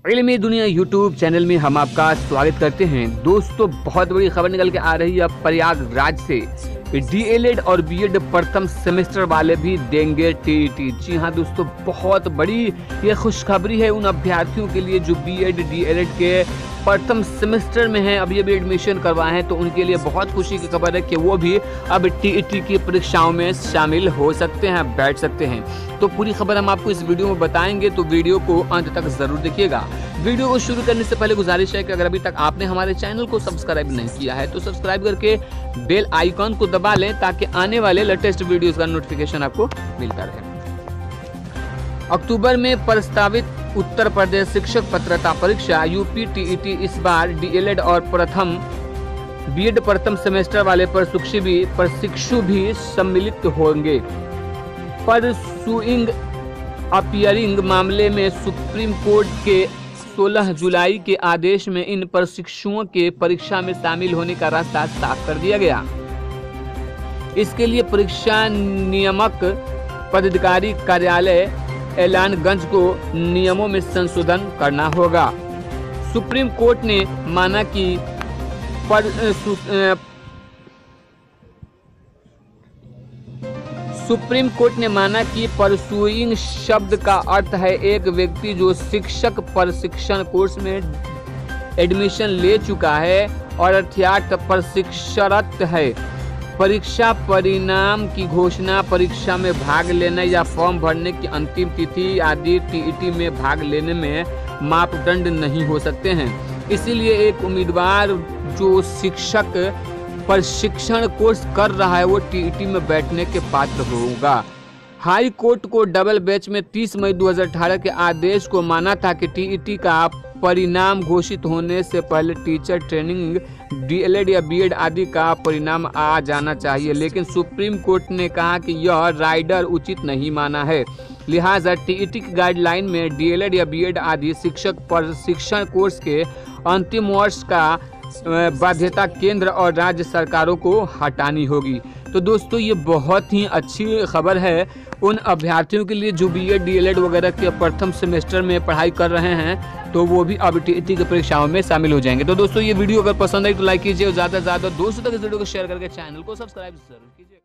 इल्मी दुनिया YouTube channel में हम आपका स्वागत करते हैं। दोस्तों, बहुत बड़ी खबर निकल के आ रही है प्रयागराज से। डीएलएड और बीएड प्रथम सेमेस्टर वाले भी देंगे टीईटी। जी हाँ दोस्तों, बहुत बड़ी ये खुशखबरी है उन अभ्यर्थियों के लिए जो बीएड डीएलएड के प्रथम सेमेस्टर में हैं, अभी अभी एडमिशन करवाए हैं, तो उनके लिए बहुत खुशी की खबर है कि वो भी अब टीईटी की परीक्षाओं में शामिल हो सकते हैं, बैठ सकते हैं। तो पूरी खबर हम आपको इस वीडियो में बताएंगे, तो वीडियो को अंत तक जरूर देखिएगा। वीडियो को शुरू करने से पहले गुजारिश है कि अगर अभी तक आपने हमारे चैनल को सब्सक्राइब नहीं किया है तो सब्सक्राइब करके बेल आइकॉन को दबा लें ताकि आने वाले लेटेस्ट वीडियोस का नोटिफिकेशन आपको मिलता रहे। अक्टूबर में प्रस्तावित उत्तर प्रदेश शिक्षक पात्रता परीक्षा यूपी टीईटी इस बार डीएलएड और बीएड प्रथम सेमेस्टर वाले प्रशिक्षु भी सम्मिलित होंगे। परसुइंग अपियरिंग मामले में सुप्रीम कोर्ट के 16 जुलाई के आदेश में इन प्रशिक्षुओं के परीक्षा में शामिल होने का रास्ता साफ कर दिया गया। इसके लिए परीक्षा नियामक पदाधिकारी कार्यालय ऐलानगंज को नियमों में संशोधन करना होगा। सुप्रीम कोर्ट ने माना कि परसुइंग शब्द का अर्थ है एक व्यक्ति जो शिक्षक प्रशिक्षण कोर्स में एडमिशन ले चुका है और अर्थात प्रशिक्षणरत है। परीक्षा परिणाम की घोषणा, परीक्षा में भाग लेने या फॉर्म भरने की अंतिम तिथि आदि टीईटी में भाग लेने में मापदंड नहीं हो सकते हैं। इसीलिए एक उम्मीदवार जो शिक्षक प्रशिक्षण कोर्स कर रहा है वो टीईटी में बैठने के पात्र होगा। हाई कोर्ट को डबल बेंच में 30 मई 2018 के आदेश को माना था कि टीईटी का परिणाम घोषित होने से पहले टीचर ट्रेनिंग, डीएलएड या बीएड आदि का परिणाम आ जाना चाहिए, लेकिन सुप्रीम कोर्ट ने कहा कि यह राइडर उचित नहीं माना है। लिहाजा टीईटी की गाइडलाइन में डीएलएड या बीएड आदि शिक्षक प्रशिक्षण कोर्स के अंतिम वर्ष का बाध्यता केंद्र और राज्य सरकारों को हटानी होगी। तो दोस्तों, ये बहुत ही अच्छी खबर है उन अभ्यर्थियों के लिए जो बीएड डीएलएड वगैरह के प्रथम सेमेस्टर में पढ़ाई कर रहे हैं, तो वो भी अब टीईटी की परीक्षाओं में शामिल हो जाएंगे। तो दोस्तों, ये वीडियो अगर पसंद आई तो लाइक कीजिए और ज़्यादा से ज़्यादा दोस्तों तक इस वीडियो को शेयर करके चैनल को सब्सक्राइब जरूर कीजिए।